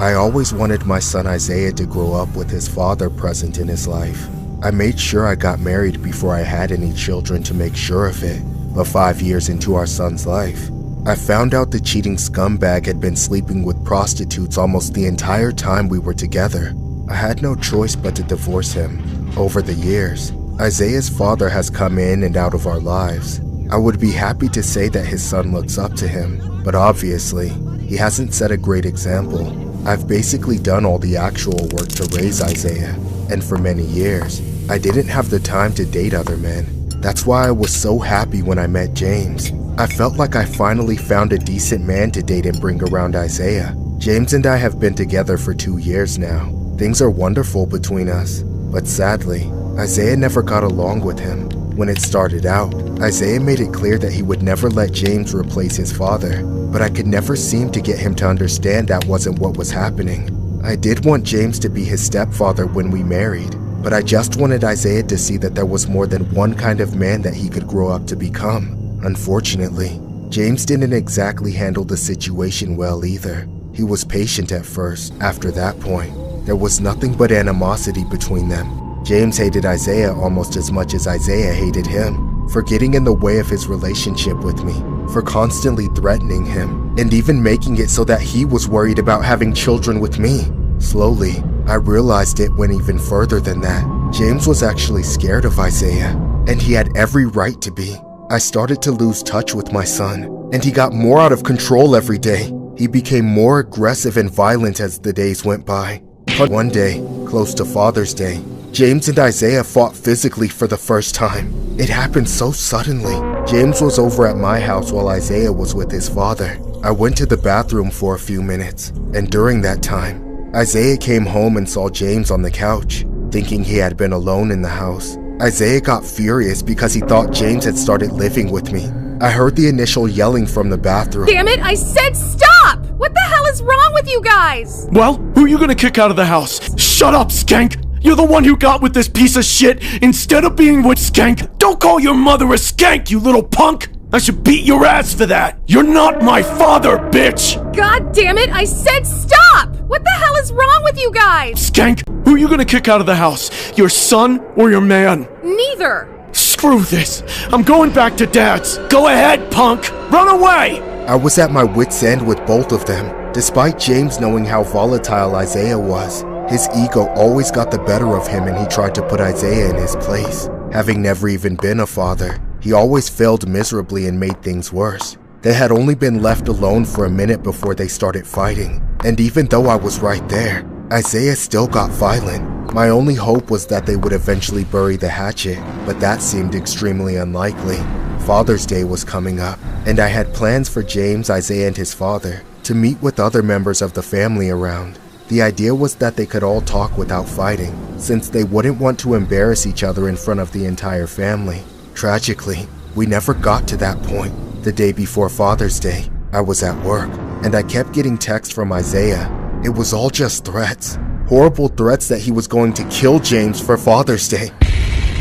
I always wanted my son Isaiah to grow up with his father present in his life. I made sure I got married before I had any children to make sure of it, but 5 years into our son's life, I found out the cheating scumbag had been sleeping with prostitutes almost the entire time we were together. I had no choice but to divorce him. Over the years, Isaiah's father has come in and out of our lives. I would be happy to say that his son looks up to him, but obviously, he hasn't set a great example. I've basically done all the actual work to raise Isaiah, and for many years, I didn't have the time to date other men. That's why I was so happy when I met James. I felt like I finally found a decent man to date and bring around Isaiah. James and I have been together for 2 years now. Things are wonderful between us, but sadly, Isaiah never got along with him. When it started out, Isaiah made it clear that he would never let James replace his father, but I could never seem to get him to understand that wasn't what was happening. I did want James to be his stepfather when we married, but I just wanted Isaiah to see that there was more than one kind of man that he could grow up to become. Unfortunately, James didn't exactly handle the situation well either. He was patient at first. After that point, there was nothing but animosity between them. James hated Isaiah almost as much as Isaiah hated him, for getting in the way of his relationship with me, for constantly threatening him, and even making it so that he was worried about having children with me. Slowly, I realized it went even further than that. James was actually scared of Isaiah, and he had every right to be. I started to lose touch with my son, and he got more out of control every day. He became more aggressive and violent as the days went by. One day, close to Father's Day, James and Isaiah fought physically for the first time. It happened so suddenly. James was over at my house while Isaiah was with his father. I went to the bathroom for a few minutes, and during that time, Isaiah came home and saw James on the couch, thinking he had been alone in the house. Isaiah got furious because he thought James had started living with me. I heard the initial yelling from the bathroom. Damn it, I said stop! What the hell is wrong with you guys? Well, who are you gonna kick out of the house? Shut up, skank! You're the one who got with this piece of shit instead of being with Skank. Don't call your mother a skank, you little punk! I should beat your ass for that! You're not my father, bitch! God damn it, I said stop! What the hell is wrong with you guys? Skank, who are you gonna kick out of the house? Your son or your man? Neither. Screw this! I'm going back to Dad's! Go ahead, punk! Run away! I was at my wit's end with both of them. Despite James knowing how volatile Isaiah was, his ego always got the better of him and he tried to put Isaiah in his place. Having never even been a father, he always failed miserably and made things worse. They had only been left alone for a minute before they started fighting, and even though I was right there, Isaiah still got violent. My only hope was that they would eventually bury the hatchet, but that seemed extremely unlikely. Father's Day was coming up, and I had plans for James, Isaiah, and his father to meet with other members of the family around. The idea was that they could all talk without fighting, since they wouldn't want to embarrass each other in front of the entire family. Tragically, we never got to that point. The day before Father's Day, I was at work, and I kept getting texts from Isaiah. It was all just threats. Horrible threats that he was going to kill James for Father's Day.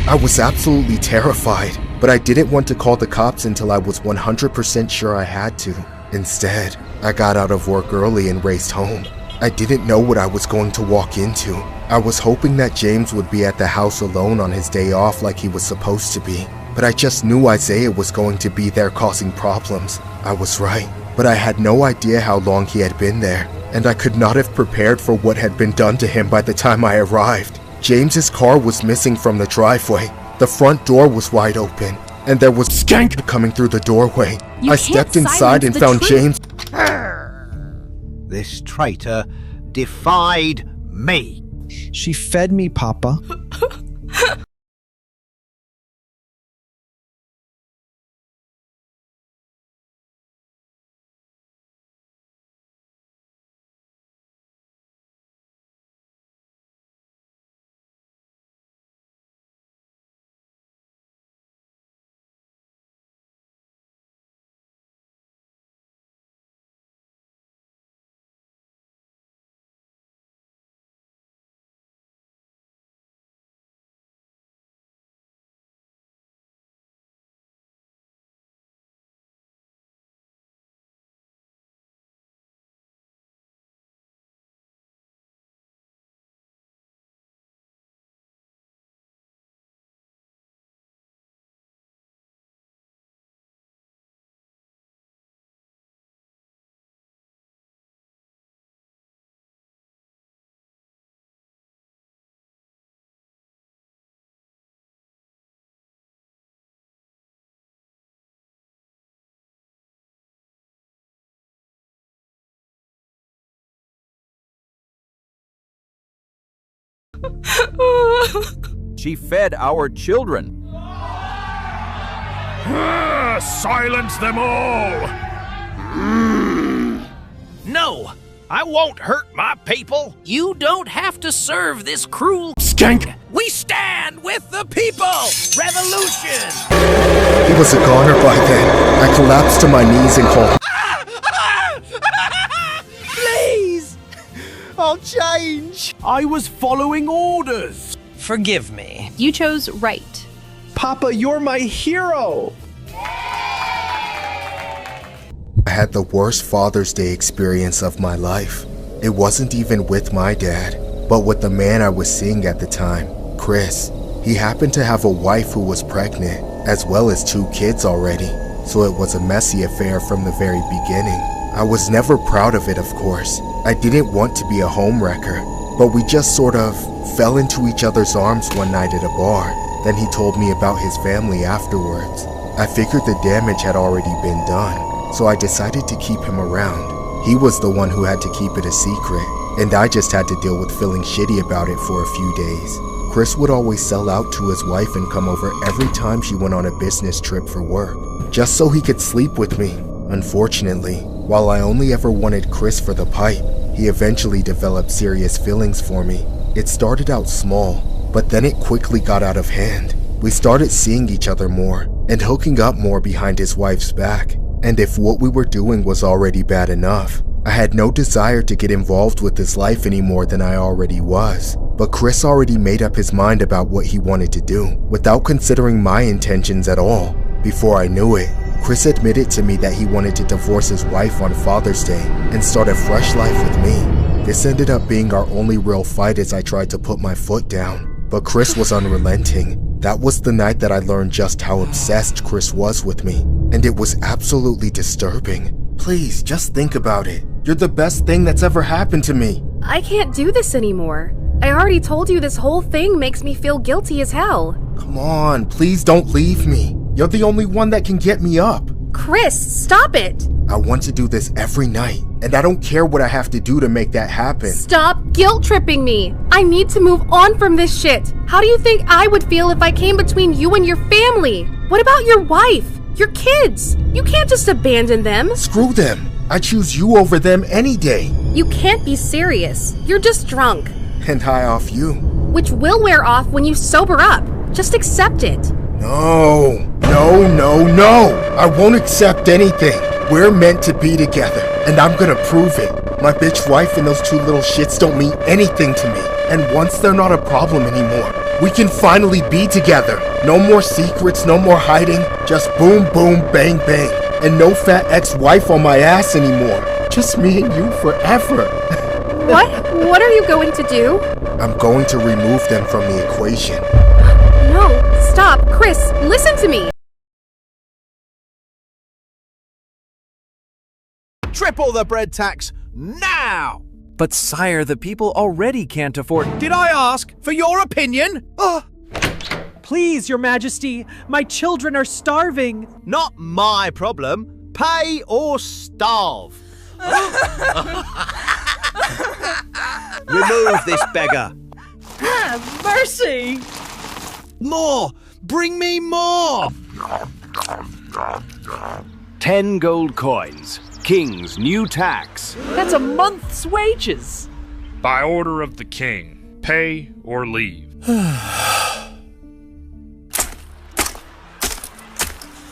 I was absolutely terrified, but I didn't want to call the cops until I was 100% sure I had to. Instead, I got out of work early and raced home. I didn't know what I was going to walk into. I was hoping that James would be at the house alone on his day off like he was supposed to be, but I just knew Isaiah was going to be there causing problems. I was right, but I had no idea how long he had been there, and I could not have prepared for what had been done to him by the time I arrived. James's car was missing from the driveway. The front door was wide open, and there was Skank coming through the doorway. I stepped inside and found James. This traitor defied me. She fed me, Papa. She fed our children. Silence them all! No, I won't hurt my people. You don't have to serve this cruel Skank! We stand with the people! Revolution! He was a goner by then. I collapsed to my knees and called, Please! I'll change! I was following orders! Forgive me. You chose right. Papa, you're my hero! I had the worst Father's Day experience of my life. It wasn't even with my dad, but with the man I was seeing at the time, Chris. He happened to have a wife who was pregnant, as well as 2 kids already, so it was a messy affair from the very beginning. I was never proud of it, of course. I didn't want to be a homewrecker, but we just sort of fell into each other's arms one night at a bar. Then he told me about his family afterwards. I figured the damage had already been done, so I decided to keep him around. He was the one who had to keep it a secret, and I just had to deal with feeling shitty about it for a few days. Chris would always sell out to his wife and come over every time she went on a business trip for work, just so he could sleep with me. Unfortunately, while I only ever wanted Chris for the pipe, he eventually developed serious feelings for me. It started out small, but then it quickly got out of hand. We started seeing each other more and hooking up more behind his wife's back. And if what we were doing was already bad enough, I had no desire to get involved with his life any more than I already was. But Chris already made up his mind about what he wanted to do, without considering my intentions at all. Before I knew it, Chris admitted to me that he wanted to divorce his wife on Father's Day and start a fresh life with me. This ended up being our only real fight as I tried to put my foot down, but Chris was unrelenting. That was the night that I learned just how obsessed Chris was with me, and it was absolutely disturbing. Please, just think about it. You're the best thing that's ever happened to me. I can't do this anymore. I already told you this whole thing makes me feel guilty as hell. Come on, please don't leave me. You're the only one that can get me up. Chris, stop it! I want to do this every night, and I don't care what I have to do to make that happen. Stop guilt-tripping me! I need to move on from this shit! How do you think I would feel if I came between you and your family? What about your wife? Your kids? You can't just abandon them! Screw them! I choose you over them any day. You can't be serious. You're just drunk. And high off you. Which will wear off when you sober up. Just accept it. No, I won't accept anything. We're meant to be together, and I'm gonna prove it. My bitch wife and those 2 little shits don't mean anything to me. And once they're not a problem anymore, we can finally be together. No more secrets, no more hiding. Just boom, boom, bang, bang. And no fat ex-wife on my ass anymore. Just me and you forever. What are you going to do? I'm going to remove them from the equation. No, stop. Chris, listen to me. Triple the bread tax now! But sire, the people already can't afford— Did I ask for your opinion? Please, your majesty, my children are starving. Not my problem. Pay or starve. Remove this beggar. Mercy! More! Bring me more! 10 gold coins. King's new tax. That's a month's wages. By order of the king, pay or leave.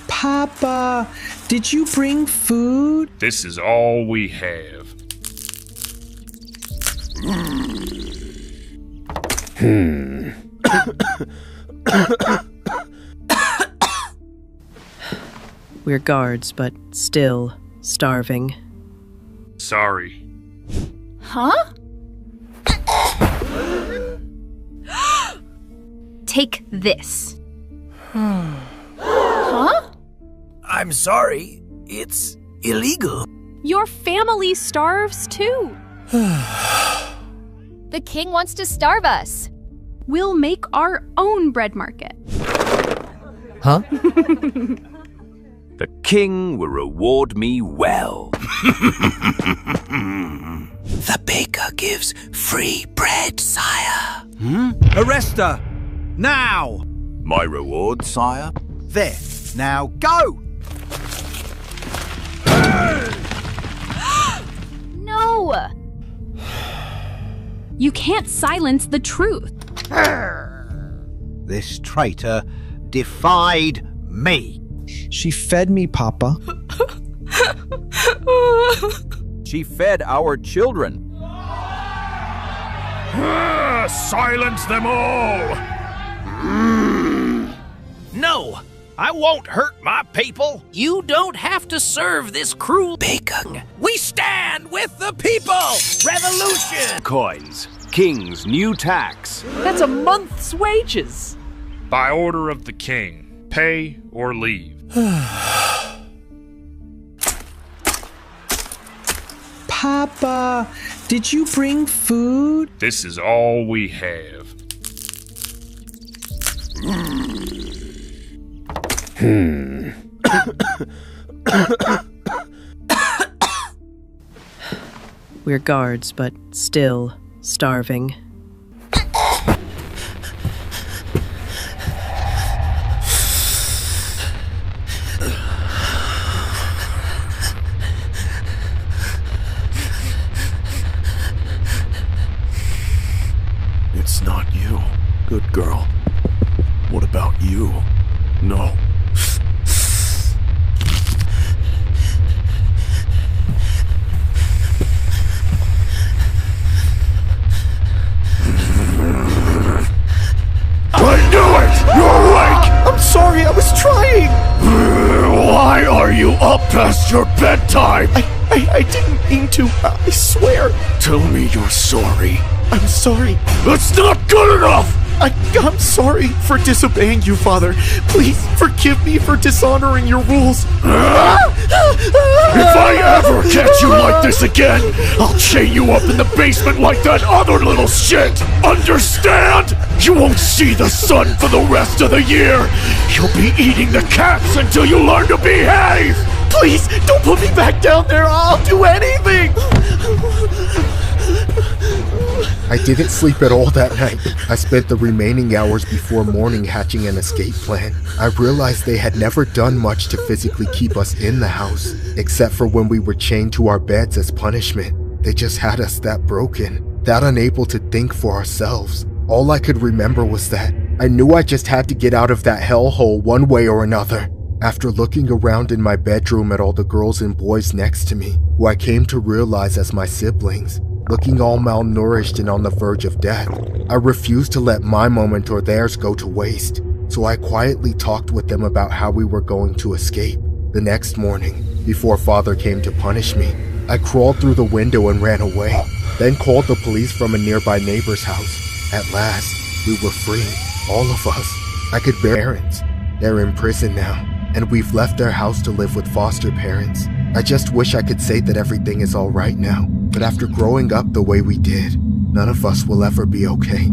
Papa, did you bring food? This is all we have. We're guards, but still starving. Sorry. Huh? Take this. Huh? I'm sorry. It's illegal. Your family starves too. The king wants to starve us. We'll make our own bread market. Huh? The king will reward me well. The baker gives free bread, sire. Arrest her! Now! My reward, sire? There. Now go! No! You can't silence the truth. This traitor defied me. She fed me, Papa. She fed our children. Silence them all! No! I won't hurt my people. You don't have to serve this cruel bacon. We stand with the people! Revolution! Coins. King's new tax. That's a month's wages. By order of the king, pay or leave. Papa, did you bring food? This is all we have. We're guards, but still starving. It's not you, good girl. What about you? No. I knew it! You're awake! I'm sorry, I was trying! Why are you up past your bedtime? I didn't mean to, I swear. Tell me you're sorry. I'm sorry. That's not good enough! I'm sorry for disobeying you, Father. Please forgive me for dishonoring your rules. If I ever catch you like this again, I'll chain you up in the basement like that other little shit. Understand? You won't see the sun for the rest of the year. You'll be eating the cats until you learn to behave. Please, don't put me back down there. I'll do anything. I didn't sleep at all that night. I spent the remaining hours before morning hatching an escape plan. I realized they had never done much to physically keep us in the house, except for when we were chained to our beds as punishment. They just had us that broken, that unable to think for ourselves. All I could remember was that I knew I just had to get out of that hellhole one way or another. After looking around in my bedroom at all the girls and boys next to me, who I came to realize as my siblings, looking all malnourished and on the verge of death, I refused to let my moment or theirs go to waste, so I quietly talked with them about how we were going to escape. The next morning, before Father came to punish me, I crawled through the window and ran away, then called the police from a nearby neighbor's house. At last, we were free, all of us. I could bear parents. They're in prison now, and we've left their house to live with foster parents. I just wish I could say that everything is all right now, but after growing up the way we did, none of us will ever be okay.